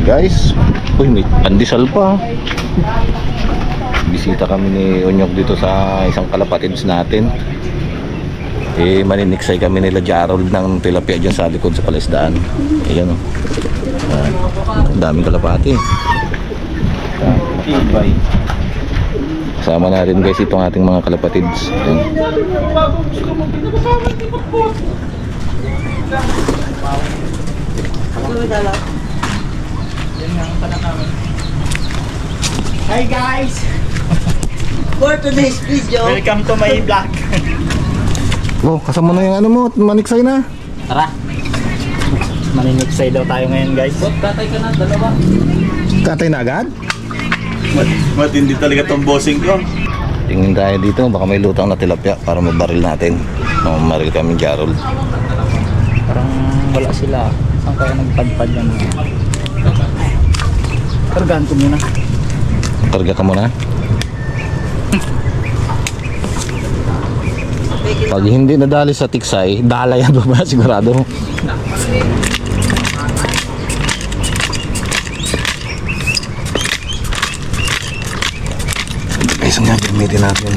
Guys, uy, may pandesal pa. Bisita kami ni Onyok dito sa isang kalapatids natin. Maniniksay kami nila Jarol ng tilapia dyan sa likod sa palaisdaan. Ayan o. Daming kalapati. Kasama natin guys itong ating mga kalapatids. Ayan. Hi guys! For today's video, welcome to my vlog. Oh, kasama na yung ano mo, maniksay na. Tara! Maniniksay daw tayo ngayon guys. Tatay ka na, dalawa. Tatay na agad? Matindi talaga tong bossing ko. Tingin tayo dito, baka may lutang na tilapia para mabaril natin. Mamaril kami Jarol. Parang wala sila. Saan kaya nagpadpad yan? Kargaan ko muna. Karga ka muna. Pag hindi nadali sa tiksay, dalay yan ba sigurado? Guys, ang gagamitin natin.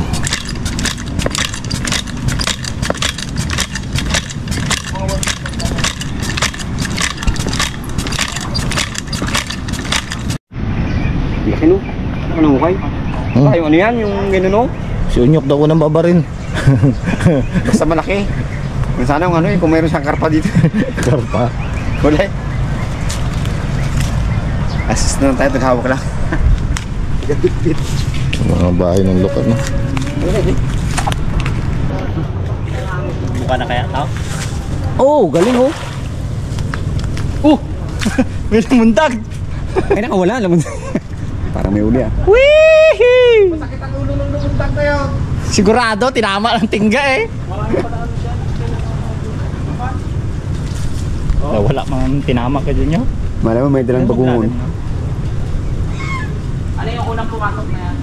Sino? Ano kay? Ay, ano yan? Yung gano'n? Si Unyok daw unang babarin. Basta malaki. Sana yung ano kung mayroon siyang karpa dito. Karpa? Wala eh. Assist na lang tayo, naghawak lang. Gabit-bit. Mga bahay ng lukat na. Buka na kaya tao? Oh, galing oh. May mundag! Ay, nakawala. Parang may uli ah. Wee! Masakit ang ulo ng lumundag na yun. Sigurado, tinama ng tingga eh. Wala mang tinama ka dyan yun. Malam mo may dalang bagungon. Ano yung unang pumasok na yan?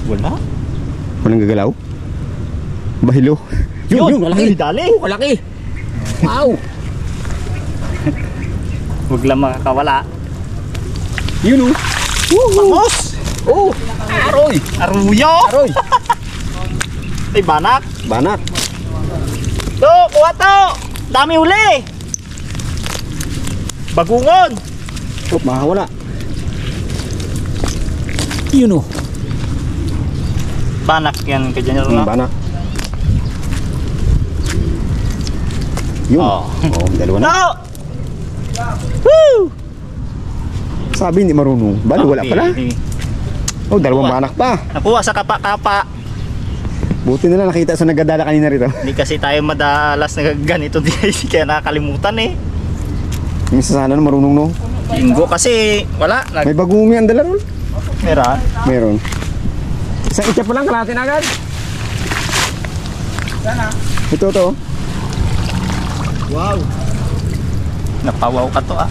Wala. Walang gagalaw? Bahilo. Yun, malaki. Dali. Kalaki. Wow. Huwag lang makakawala. Yun oh. Bangos! Oh. Aroy. Aruyo! Aroy. Ay, banak. Banak. To, kuha to! Dami uli! Bagungon! Oh, makakawala. Yun o. Banak yan ka dyan na? Banak. Yun. Oh. Dalawa na. No! Woo! Sabi hindi marunong. Bali, wala pala. Oh, dalawang banak pa. Nakuha sa kapa-kapa. Buti na lang nakita sa nagdadala kanina rito. Hindi kasi tayo madalas na ganito kaya nakakalimutan eh. Yung isa sana na marunong no. Linggo kasi wala. May bagong yan dala ron. Meron. Meron. Isang itcha pa lang, kalahati na agad. Sana. Ito to. Wow. Napawaw ka to ah.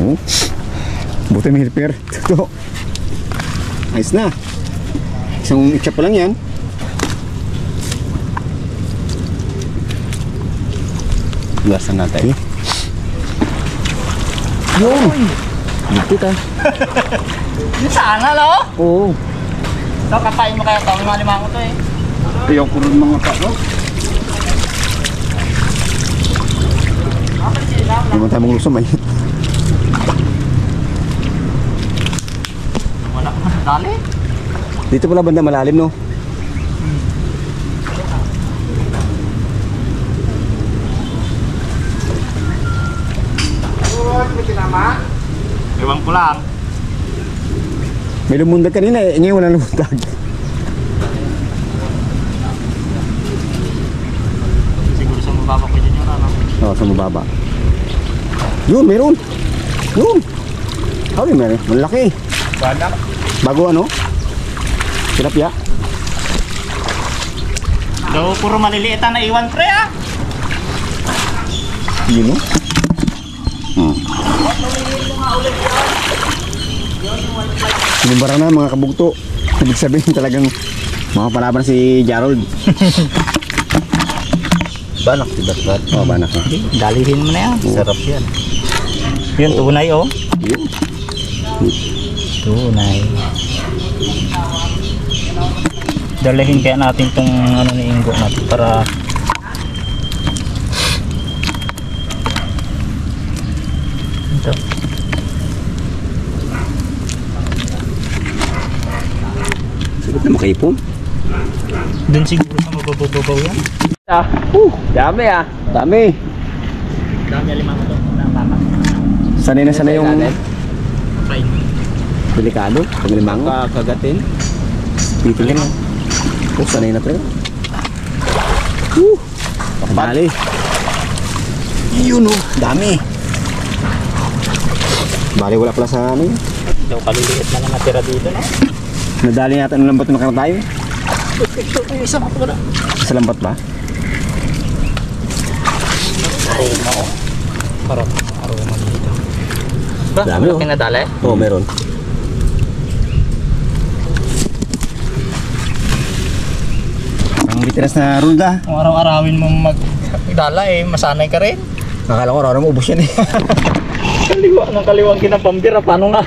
Oh. Buti may helper. Ito. Ayos na. Isang itcha pa lang yan. Gasan natin. Yun. Dito ta. Yung sana lo? Oo. So kapain mo kaya ito. Mga limang ko to eh. Ayaw ko rin mga pa. Hindi mo tayo maglusong may. Wala ka na dali. Dito pala banda malalim no. Ewan ko lang. May lumundag kanina eh, ngayon wala lumundag. Siguro sa mababa ko dyan yung ano. Oo, sa mababa. Yun, meron. Yun. Hawin meron, malaki. Banak. Bago ano? Tilapia. Daw puro maliliit na iwan pre ah. Yun o. Sinumbara na mga kabugto. Ibig sabihin talagang makapalaban si Jarol. Banak si Batbat. Oh, banak na. Dalihin mo na yan. Oo. Sarap yan. Yun, tunay oh. Yun. Tunay. Dalahin kaya natin tong ano ni Ingo natin para ito. Sagot na makaipon. Doon siguro sa mabababaw yan. Dami ah. Dami. Dami lima ko to. Tama. Sanay na sanay yung Fine. delikado. Pag limango. Kagatin. Pitigil lang. Oh, sanay na tayo. Dali. Yun oh. Dami. Bali wala pala sa ano yun. Daw kaliliit na lang natira dito na. Nadali natin ng lambat na makarang tayo. Isa mo ito ba? Sa lambat ba? Aroma oh. Parang aroma dito. Ba? Dami, oh. Kinadali? Oo, meron. Ang literas na rulda. Kung araw-arawin mo magdala eh, masanay ka rin. Akala ko araw mo ubos yan eh. Kaliwa ng kaliwang kinapambira, paano nga?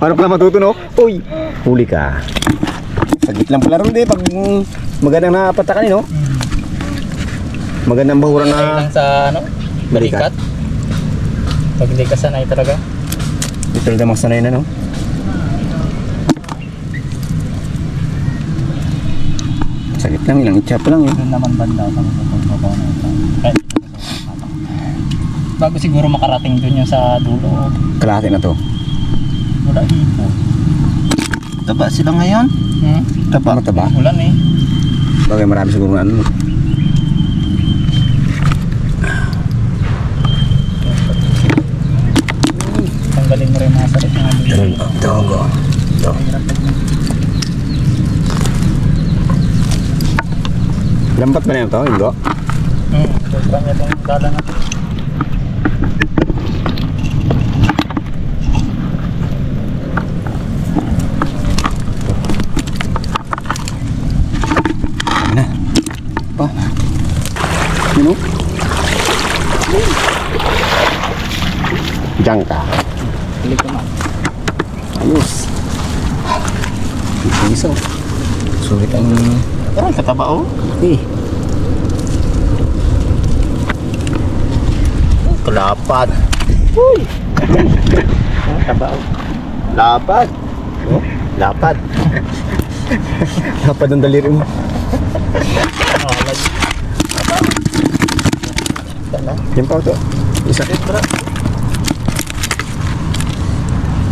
Paano pala matutunog? Uy! Huli ka. Saglit lang pala rulda eh. Pag magandang napatakan no? Magandang bahura Sanay na lang sa ano? balikat. Balikat. Pag hindi ka sanay talaga. Ito na mga sanay na no? Saglit lang, ilang itcha pa lang eh. Doon naman banda sa mababaw na ito. Kahit dito sa bago siguro makarating doon yung sa dulo. Kalahati na to. Wala hipo. Taba sila ngayon? Taba? Mataba? Ulan eh. Bagay marami siguro na ano. Tanggalin mo rin mga sarit ng dulo. Togo. Lambat ba na yun to, Ingo? Sobra niya itong dala na. Na. Pa. Sino? Diyan ka. Pili ko na. Ayos. Isa. Sulit ang... Ay, kataba oh. Eh. Kalapad. Uy! Kataba oh. Lapad. Oh? Lapad. Lapad ang daliri mo. Yan pa ito. Isa.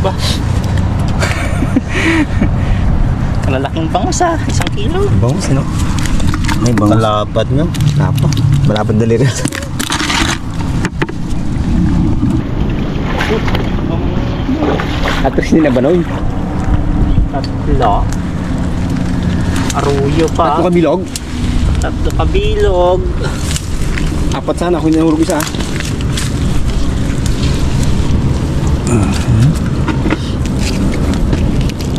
Ba? Kalalaking pangusa, 1 kilo. Bangus, ano? May bangus. Malapad nga. Apa? Malapad daliri. At least hindi na banoy. Tatlo. Aruyo pa. Tatlo kabilog. Tatlo kabilog. Apat sana ako yung nahulog isa.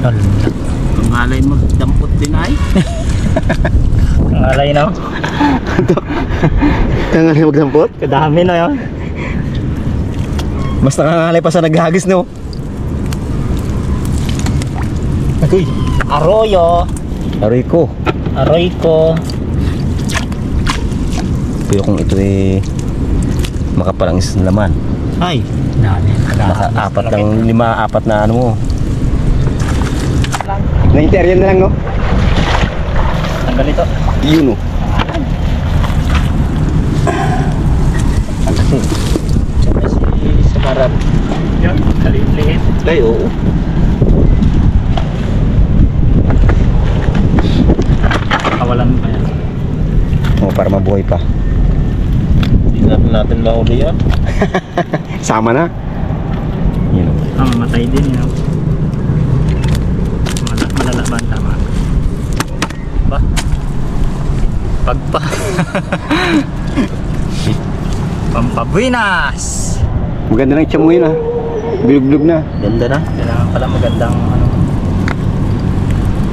Ang alay magdampot din ay. Ang alay na. Tangali magdampot? Kadami na yun. Mas nakangalay pa sa naghagis, no? Uy, aroyo. Aroy ko. Aroy ko. Pero kung ito eh makaparangis ng laman. Ay, dami. Apat lang, 5, 4 na ano mo. Na-interior na lang, no? Tanggal ito. Yun, no? Siyempre si Samarap. Yan, kaliit-liit. Ay, oo. Kawalan pa yan. Oh, para mabuhay pa. Hindi natin mahuli yan. Sama na. Yun, no? Mamatay din yun. Malala ba ang tama? Ba? Pagpa. Pampabuenas! Maganda na yung tiyan mo yun, ah. Bilog-bilog na. Ganda na. Kailangan pala magandang ano.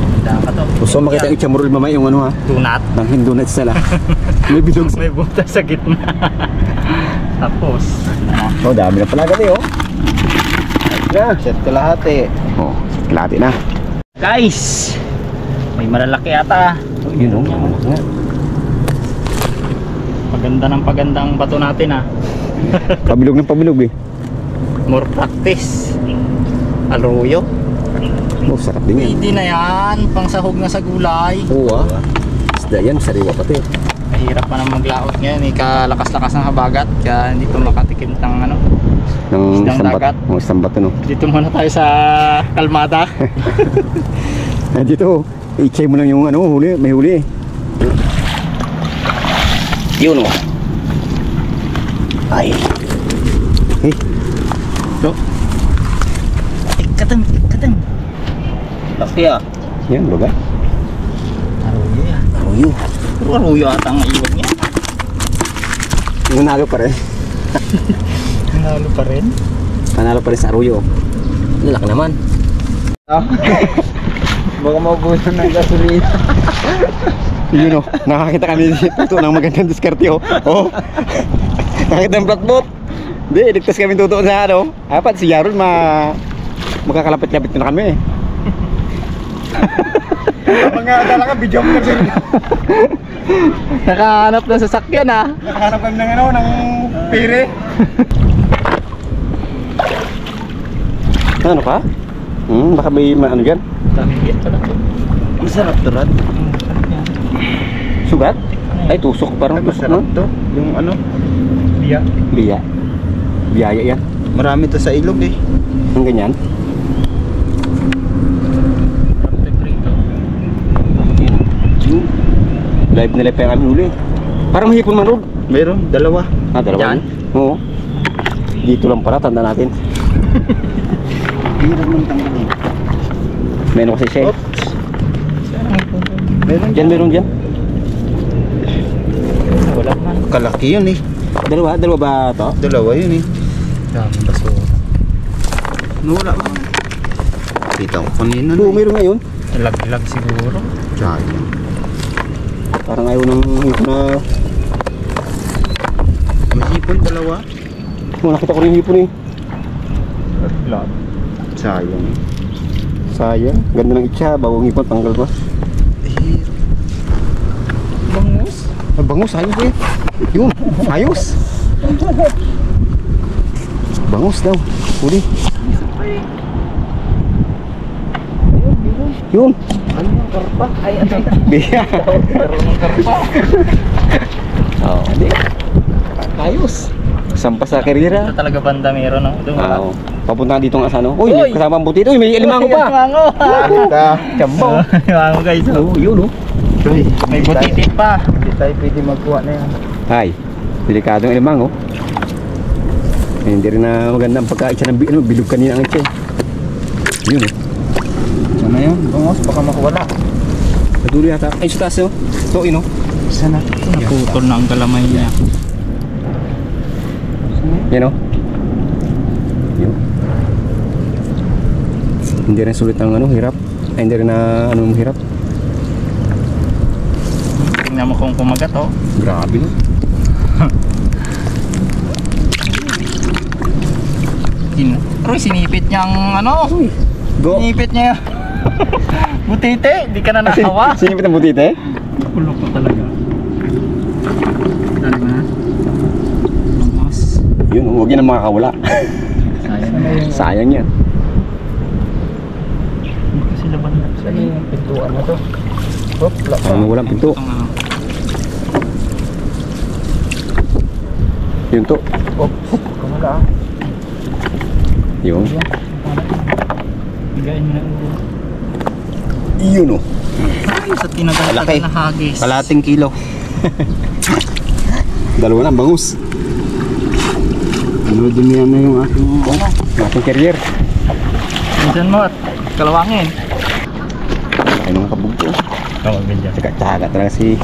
Magandang ka to. Gusto mo makita yung tiyan mo rin mamaya yung ano, ha? Tunat. Nang hindunat sila. May bilog. May butas sa gitna. Tapos. Oh, dami na pala agad eh, oh. Na. Set kalahati. Oh, kalahati na. Guys, may malalaki ata. Oh, yun oh. Paganda ng paganda ang bato natin ah. Pabilog ng pabilog eh. More practice. Arroyo. Oh, sarap din yan. Pwede na yan. Pang sahog na sa gulay. Oo ah. Isda yan, sariwa pati. Mahirap pa na maglaot ngayon. Kalakas-lakas ng habagat. Kaya hindi pa makatikim ng ano. Ng Isdang dagat. Ng isang bato no. Dito muna tayo sa kalmada. Dito, i-check mo lang yung ano, huli, may huli eh. Yun oh. Ay. Eh, So, ikatan. Laki ah. yan ba? Arroyo yan. Arroyo. Puro arroyo ata ang iwan niya. Nanalo pa rin. Nanalo pa rin. Panalo pa rin sa arroyo. Lalaki naman. Baka maubusan ng gasolina. Yun oh, nakakita kami dito ng magandang diskarte oh. Oh. Nakakita ng flatboat. Hindi, iligtas kami tutuon sa ano. Apat si Yaron magkakalapit-lapit na kami. Mga talaga video mo kasi. Nakahanap ng sasakyan ah. Nakahanap kami ng ano, ng pere. Ano ka? Baka may ano dyan? Daming pala to. Masarap to, Rad. Sugat? Ay, tusok. Parang tusok no? Masarap to. Yung ano, Biya. Biya. Biyaya yan. marami to sa ilog eh. Ang ganyan. Live na live pa yung aming huli. Parang mahipon man Rod. Meron, dalawa. Ah, dalawa. Yan? Oo. Dito lang para, tanda natin. Hirap ng tanggalin. Meron kasi siya. Oops. Meron Diyan, meron dyan. Wala man. Kalaki yun eh. Dalawa ba to? Dalawa yun eh. Daming basura. Wala ba? Kita ko kanina Oo, na eh. meron ngayon. Lag-lag siguro. Sayang. Parang ayaw ng hipon na... May hipon, dalawa. Oh, nakita ko rin yung hipon eh. Lag. Sayang. Sayang. Ganda ng itcha. Bawang hipon, tanggal pa. Bangus. Ay, bangus, ayos eh. Yun, ayos. Bangus daw. Huli. Yun. Ano yung karpa? Ay, ano yung Biya. karpa? Oo, hindi. Ayos. Sampa sa karera. Ito talaga banda meron no? Doon wala. Oo. Papunta dito nga sa ano. Uy, Uy! may kasama ang butit. Uy, may alimango pa. Alimango. Kita. Chambaw. Alimango guys. Oo, yun oh. Uy, May butitit pa. Hindi tayo pwede magkuha na yan. Ay, delikadong alimango. Eh, hindi rin na maganda ang pagkaitsa ng bilog kanina ang itsa. Yun oh. Sana yun? Bangos, baka makawala. Patuloy yata. Ay, sa taas oh. So, ino. Sana. Naputol na ang galamay niya. Yan oh. Yun. Hindi rin sulit ang ano, hirap. Ay, hindi rin na ano, hirap. Tingnan mo kung kumagat oh. Grabe no. Pero sinipit niyang ano. Go. Sinipit niya. Butite, di ka na nakawa. Sinipit ang butite? Kulok ko talaga. Dali na. Lumos. Yun, huwag yan ang makakawala. Sayang na yung Sayang yan. kasi laban na. Sana yung pintuan na to. Hop, laka. Parang walang pinto. Yun to. Hop, kumala. Yun. Bigayin mo na ulo. Yun oh. Ay, sa tinagal Malaki. na hagis. Kalating kilo. Dalawa na, bangus. Ano din yan na yung aking bunga. Ating carrier. Minsan mo at kalawangin. Ay, mga kabugto. Oo, ganyan. Tsaka talaga si...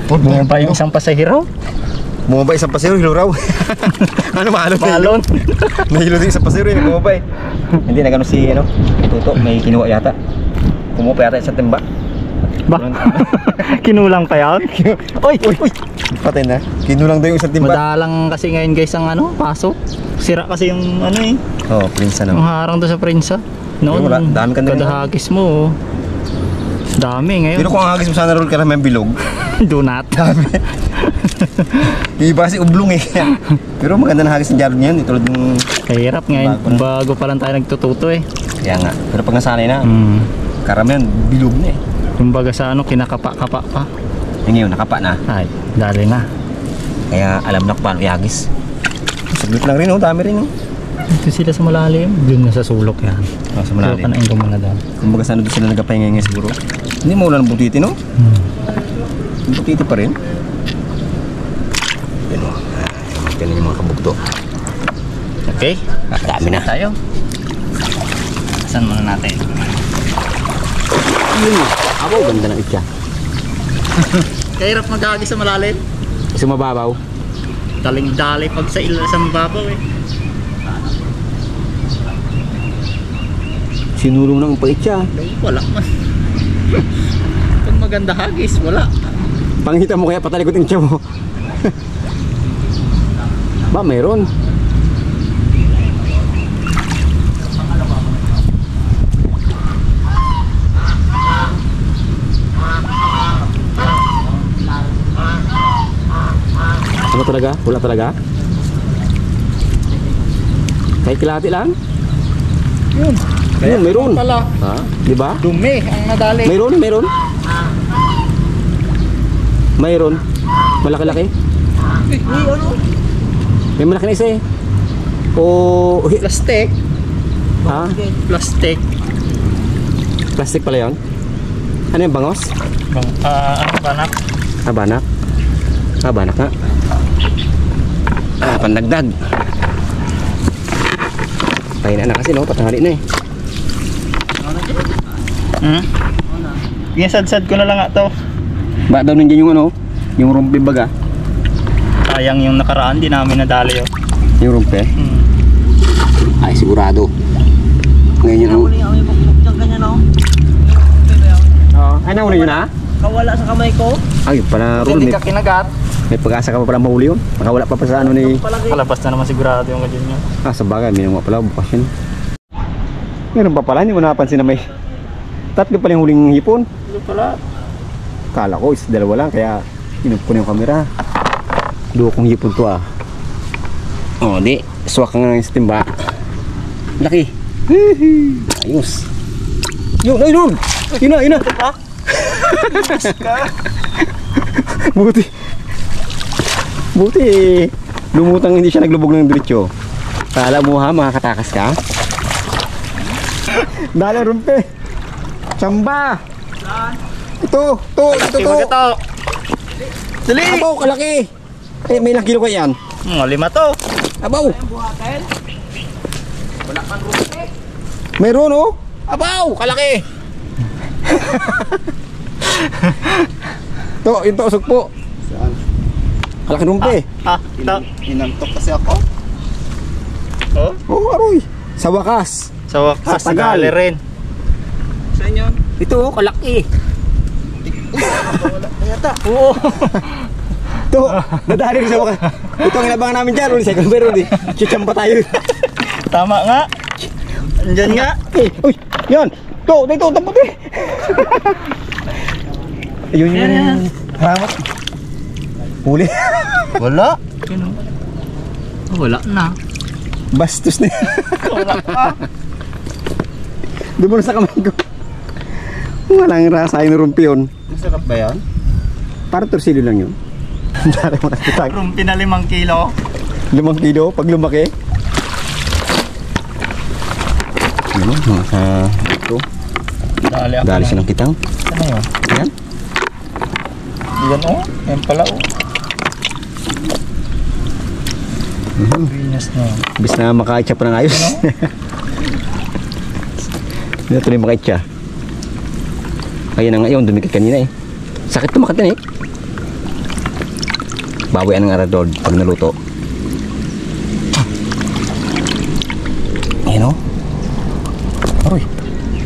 Bunga pa yung isang pasahero. Bumabay isang pasero, hilo raw. Ano, mahalot na hilo? Balon. Nahilo din isang pasero, yun, bumabay. Hindi, nagano si, ano, Tuto, may kinuha yata. Kumuha pa yata sa timba. Ba? Kinulang pa yan? Uy, uy, uy! Patay na. Kinulang daw yung isang timba. Madalang kasi ngayon guys ang ano, pasok. Sira kasi yung ano eh. Oo, prinsa Yung na. harang doon sa prinsa. Noon, Wala, dami ka na rin. kada hagis mo. Dami ngayon. Pero kung ang hagis mo sana roll ka na may bilog. Donut. Yung iba kasi ublong eh. Pero maganda na hagis ng Jarod niyan. Tulad ng... Kahirap ngayon. Bago na. Bago pa lang tayo nagtututo eh. Kaya nga. Pero pag nasanay na, Hmm. karamihan bilog na eh. Kumbaga sa ano, kinakapa-kapa pa. Eh ngayon, nakapa na. Ay, dali na. Kaya alam na kung paano ihagis. Saglit lang rin oh, dami rin oh. Ito sila sa malalim. Doon na sa sulok yan. Oh, sa malalim. Kanain ko muna doon. Kumbaga sana doon sila nagpahinga ngayon siguro. Hindi mo wala ng butiti no? Butiti pa rin. Yan o. Yan yung mga kabugto. Okay. Dami na. Tayo. Saan muna natin? Ako, ganda ng itya. Kahirap maghagis sa malalim. Sumababaw. Daling-dali pag sa mababaw eh. Sinulong ng pa itya. Wala man. Pag maganda hagis, wala. Pangita mo kaya patalikot yung itya mo. Ba, mayroon. Ano talaga? Wala talaga? Kahit kilati lang? Yun. Ayun, mayroon. Pala. Ha? Di ba? Dumi ang nadali. Mayroon, mayroon. Mayroon. Malaki-laki. Ano? May malaki na isa eh. O... Plastic. Ha? Plastic. Plastic pala yun? Ano yung bangos? Ano banak? Ah, banak. Ah, banak nga. Ah, pandagdag. Pahinaan na kasi no, patanghali na eh. Hmm? Yung sad-sad ko na lang nga to. Ba daw nandiyan yung ano? Yung rumpi baga? Sayang yung nakaraan, di namin nadali oh. Yung rumpi? Ay, sigurado. Ngayon yun ang... Oo. Ay, nahuli yun ha? Kawala sa kamay ko. Ay, pala roll. Hindi May, ka kinagat. may pag-asa ka pa pala mahuli yun. Nakawala pa pa sa ano ni... Kalabas na naman sigurado yung ganyan nyo. Ah, sa bagay, may nga pala, bukas yun. Meron pa pala, hindi mo napansin na may... Tatlo pala yung huling hipon. Hindi pala. Kala ko is dalawa lang, kaya inup ko na yung camera. Duo kong hipon to ah. Oh, di. Swak nga yung timba. Laki. Ayos. Yun, ay yun! Yun na, yun na! Buti. Buti eh. Lumutang hindi siya naglubog ng diretsyo. Kala mo ha, makakatakas ka? Dala rumpe. Samba. Ito. Dali! Abaw, kalaki. Eh, may ilang kilo ka yan? Lima to. Abaw. Meron oh. Abaw, kalaki. To, ito usok po. Saan? Kalaki rumpe. Inantok kasi ako. Oh? Oh, aroy. Sa wakas. Sa wakas, Sa tagal. gali rin. Saan yun? Ito oh, kalaki. Oo. Ito, nadali rin sa wakas. Ito ang inabangan namin dyan. Uli, second bear, uli. Chichamba tayo. Tama nga. Andyan nga. Eh, uy, yan. Ito, dito, tapos eh. Ayun Yan, yan. yung haramat. Huli. Wala. Wala na. Bastos na. Wala pa. Dumuro sa kamay ko. Walang rasa yung rumpiyon. Masarap ba yan? Para torsilo lang yun. Dari mo nakitag. Rumpi na 5 kilo. 5 kilo pag lumaki. Ano, sa ito. Dali ako. Dali siya ng kitang. Ano yun? Yan. Yan oh. Yan pala oh. Venus na. Bis na makaitsa pa ng ayos. Hindi na tuloy makaitsa. Kaya na ngayon, dumikit kanina eh. Sakit tumakat yan eh. Bawian ng arador pag naluto. Ayan o. Aroy.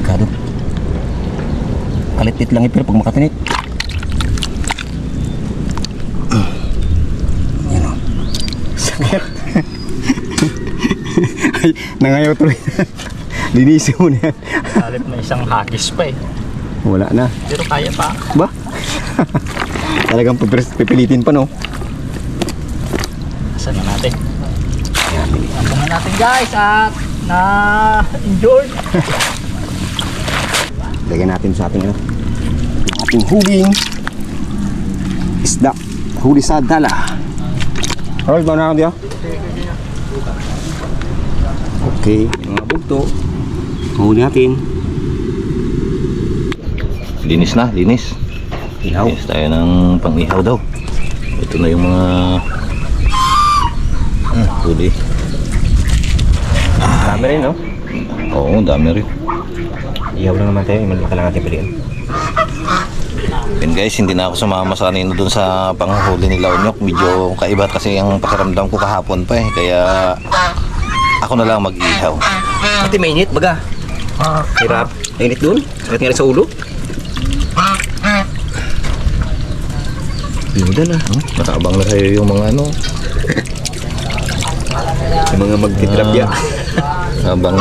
Kado. Kalitit lang eh pero pag makatinit. Ay, nangayaw tuloy. Linisin mo na yan. Halip na isang hagis pa eh. Wala na. Pero kaya pa. Ba? Talagang pipilitin pa, no? Saan na natin? Saan na natin guys at na-enjoy. Lagyan natin sa ating ano, ating huling isda. Huli sa dala. Alright, bawa na ako diya. Okay, mga bugto. Huli natin. Linis na, linis. Ihaw. Linis tayo ng pang-ihaw daw. Ito na yung mga huli. Dami rin, no? Oo, dami rin. Ihaw lang naman tayo. Malaka lang natin piliin. And guys, hindi na ako sumama sa kanino dun sa panghuli ni Laonyok. Medyo kaiba kasi ang pakiramdam ko kahapon pa eh. Kaya ako na lang mag-ihaw. Pati mainit, baga. Hirap. Mainit dun. Sakit nga rin sa ulo. Binuda na. Nakaabang na kayo yung mga ano. Yung mga magtitrapya. Habang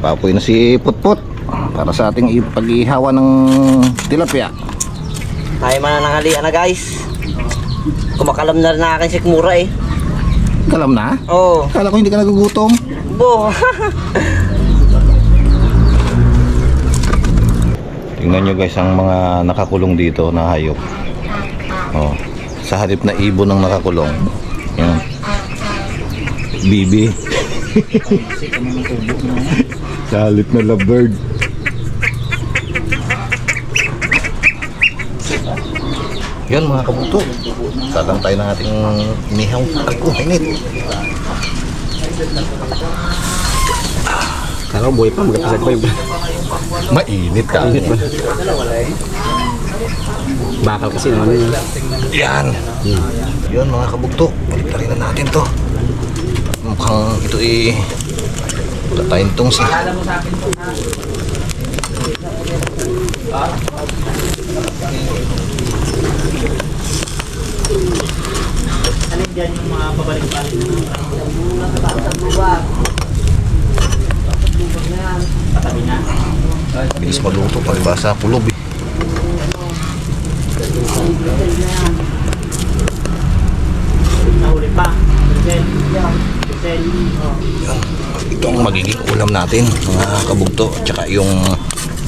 papoy na si Putput para sa ating pag-ihawan ng tilapia. Tayo mananangalian na guys. Kumakalam na rin na akin si Kumura eh. Kalam na? Oo. Kala ko hindi ka nagugutom. Bo. Tingnan nyo guys ang mga nakakulong dito na hayop. Oh, sa halip na ibon ang nakakulong. Yan. Bibi. Sa halip na lovebird. Yan mga kabuto. Salang tayo ng ating inihaw. Ako, init. Kala ko buhay pa. Magkapasag pa yung Mainit ka. Init ba? Bakal kasi naman yun. Yan. Yun mga kabugto. Balik na natin to. Mukhang ito wala tayong tungsi. Alin dyan yung mga pabalik-balik patabi na. Bilis maluto. Palibasa kulob eh. Nahuli pa. Ito ang magiging ulam natin mga kabugto. Tsaka yung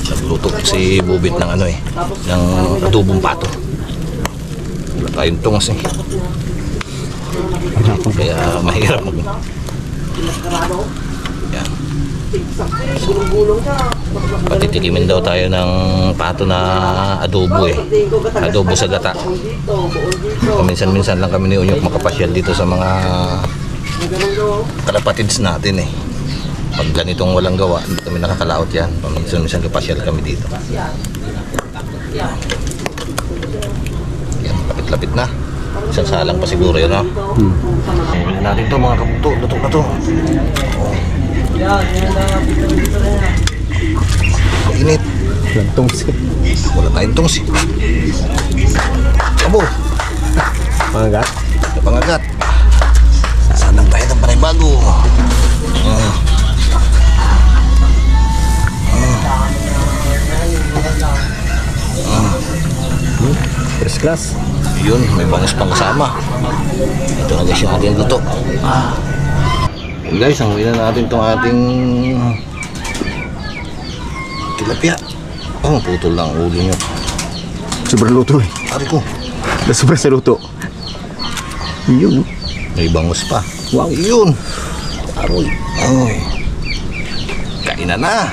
nagluto si Bubit ng ano ng adobong pato. Wala tayong tungas eh. Kaya mahirap mag yan. Patitikimin daw tayo ng pato na adobo adobo sa gata. Minsan-minsan lang kami ni Unyok makapasyal dito sa mga kalapatids natin pag ganitong walang gawa hindi kami nakakalaot yan. Minsan kapasyal kami dito. Yan, lapit-lapit na. Isang salang pa siguro yun Tingnan natin to mga kabuto. Luto na to. Init. Walang tungsi. Wala tayong tungsi. Abo. Pangagat. Pangagat. Sanang tayo ng panibago. First class. Yun, may bangus pang kasama. Ito na guys yung ating luto. Yun guys, hanguin na natin itong ating tilapia. Oh, putol lang ulo nyo. Sobrang luto eh. Pari ko, Sobrang sa luto. Yun. may bangus pa. Wow. Yun. Aroy. Ay. Kainan na.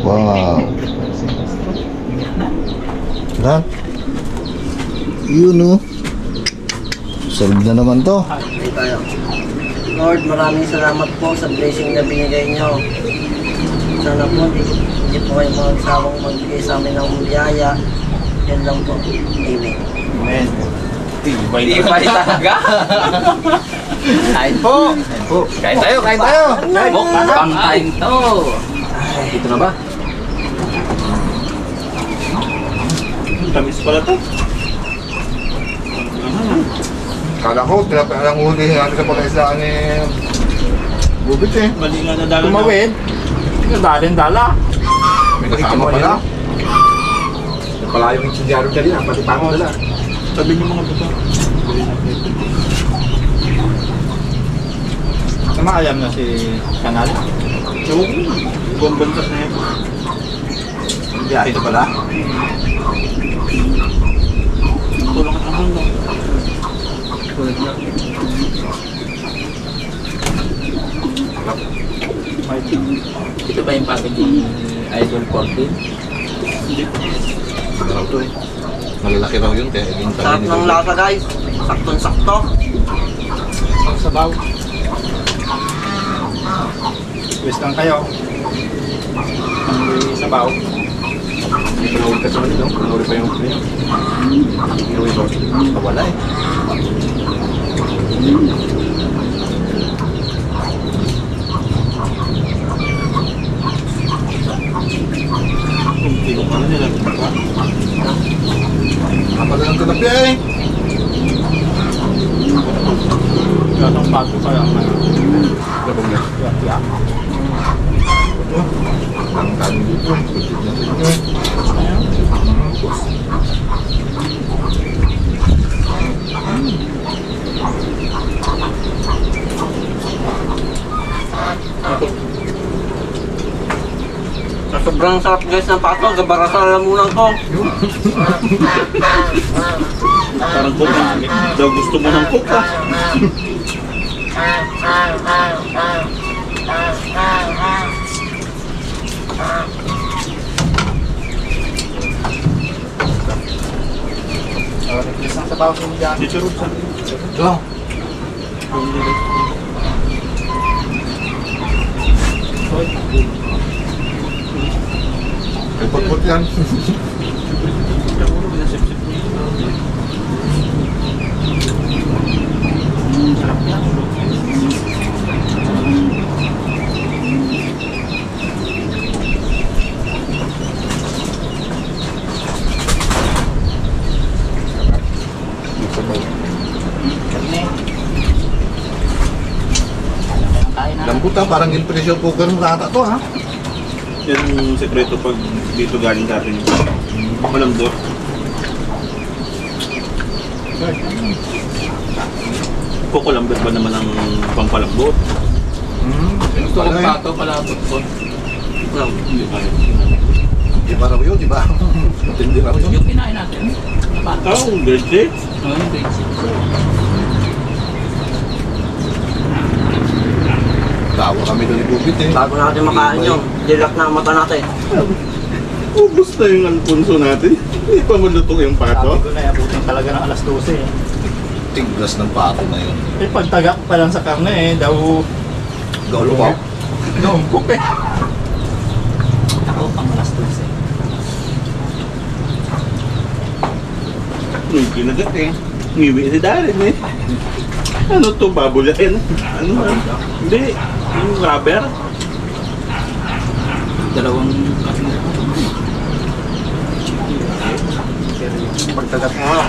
Wow. Lan. Yun Solve na naman to. Lord, maraming salamat po sa blessing na binigay nyo. Sana po, hindi po kayo magsawang magbigay sa amin ng biyaya. Yan lang po. Amen. Amen. Tibay talaga. Kain po. Kain tayo, kain tayo. Mukbang time to. Dito na ba? Tamis pala to. Kala ko, tinapay lang huli natin sa pag-islaan Bubit eh. Mali nga na dala. Tumawid. Dalin dala. May kasama pala. Pala yung insudyaro dali na, pati pango dala. Sabi niyo mga buto. Sama alam na si Kanal. Yung buong bantas na yun. Biyahe ito pala. Tulong at ang lang. Ito ba yung package ni Idol 14? Hindi. Ano raw to eh. Malalaki raw yun kaya yung Sarap tabi ng lasa guys. Saktong-sakto. Ang sabaw. Twist lang kayo. Ang sabaw. Pinawid ka sa kanila, pinawid pa yung play. Pinawid pa. Nawala eh. Kung tilo ka na nila. Kapala ng tilapia eh. Gatong bago pa lang. Labog na. Yak-yak. Ang dami dito. Sobrang sarap guys ng pato. Gabara sa lamunan ko. Parang kumamit. Daw gusto mo ng cook ah. Request ang sabaw sa mga dito rin sa Ito. Ay, put yan. Lambot ha, parang yung pressure cooker mo rata to ha. Yan ang sekreto pag dito galing sa atin. Malambot. Kukulambot ba naman ang pampalambot? Gusto ko pato palabot po. No. Hindi kaya. Di ba raw yun, di ba? Hindi raw yun. Yung kinain natin. Oh, grade 6? Oo, grade 6. Tawa kami doon ni Bubit eh. Bago natin makain yung dilak na ang mata natin. Ubus na yung Alfonso natin. Hindi pa maluto yung pato. Sabi ko na abutin talaga ng alas 12 eh. Tiglas ng pato na yun. Eh pagtagak pa lang sa karne eh, daw Gaulo pa. naumpok eh. Ako pang alas 12. Nung kinagat eh. Ngiwi si Darren eh. Ano to, babulain? Ano ba? Hindi. Yung rubber. Dalawang Pagtagat mo nga.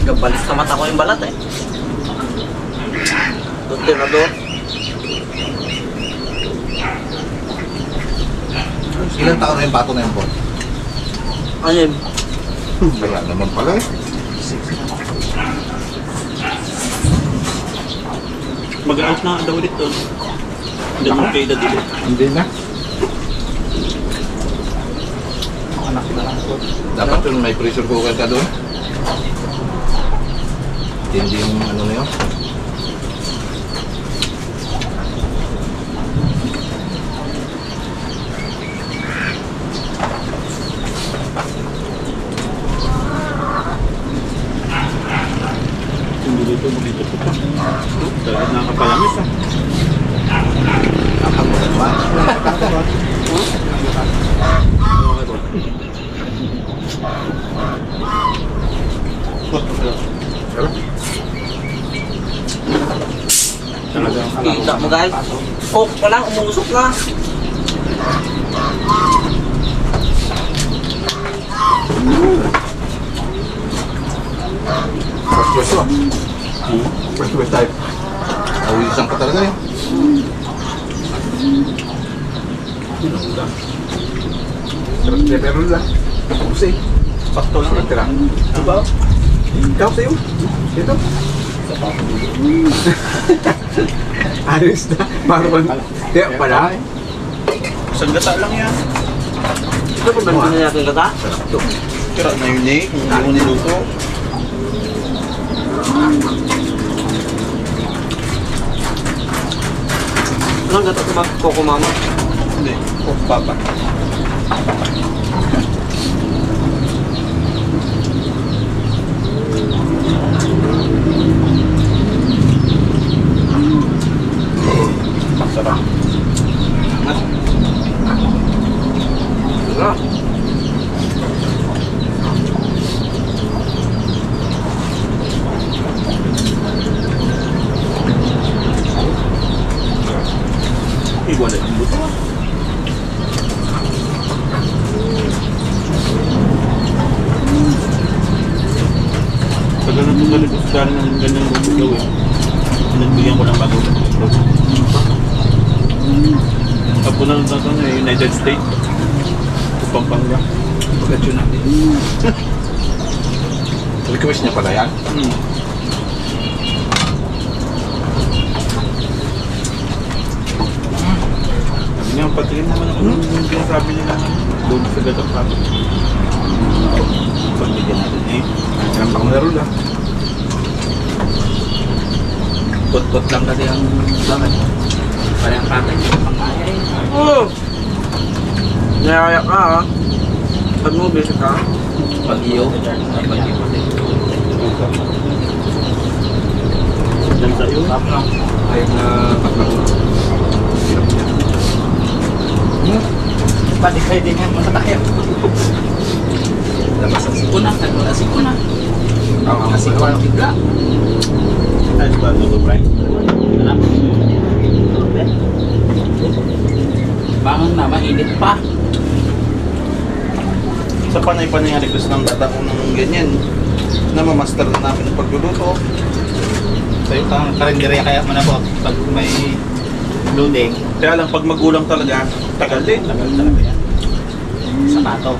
Gabalis na mata ko yung balat eh. Doon tirador. Ilang taon na yung pato na yun po? Ayun. Wala naman pala eh. Mag-out na daw ulit doon. Hindi mo kayo na dito. Hindi na. anak na lang po. Dapat yun may pressure cooker ka doon. Hindi yung ano na yun. Dito po pa. Talagang nakapalamis ah. Nakamulan pa. Talagang Kita mo guys. Coke pa lang, umusok na. First tayo. Awi sa Isang ka talaga yun. Sarap niya, pero lang. Tapos eh. Sakto lang. Tira. Diba? Ikaw sa'yo. Ito. Ayos na. Parang kaya pala. Isang gata lang yan. Ito pa ba Ano natin kata? Kira na yun eh. Hindi mo niluto. Anong kata ito ba? Coco Mama? Hindi. Oh, papa. Sarap. Sarap. Iwan na yung buto. Pag ganun po galing gusto ng ganyan luto gawin. Nagbigyan ko ng bago. Tapos na ito na United States. Pampanga. Pagkatso natin. request niya pala yan? Sabi niya, patingin naman ako ng sinasabi nila doon sa gatang pato. Pagbigyan natin eh. Ilang pang laro lang. Pot-pot lang kasi ang laman. Parang patay yung pangaya eh. Oh! Nayaya ka ha? Pag mo busy ka? Pag-iyo. Ay, pag-iyo kasi. Yan sa'yo. Ayun na paglaro. Pati kayo din yan, matatayo. Labas ang sikuna, nagwala sikuna. Kasi walang bigla. Ay, ba ito, Brian? Alam mo, bangon na, mainit pa. Sa panay-panay nga request ng data ko ng ganyan na mamaster na namin ang pagluluto. Sa'yo kang karinderya kaya mo na po pag may loading. Kaya lang pag magulang talaga, tagal din. Tagal talaga yan. Sa pato.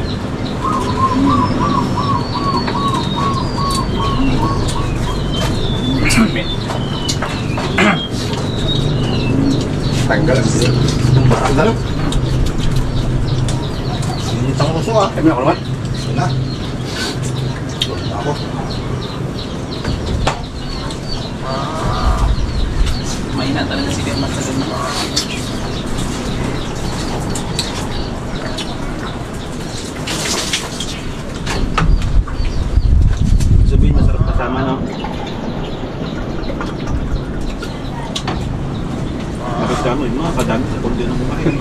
Tanggal ang sila. Tanggal. Sinit ang ruso ah. Kami ako naman. Sina. Ako. Mahina talaga si Dermat sa ganun. Sabihin masarap kasama no? Nakasama yung mga kadami sa kundi ng kumain.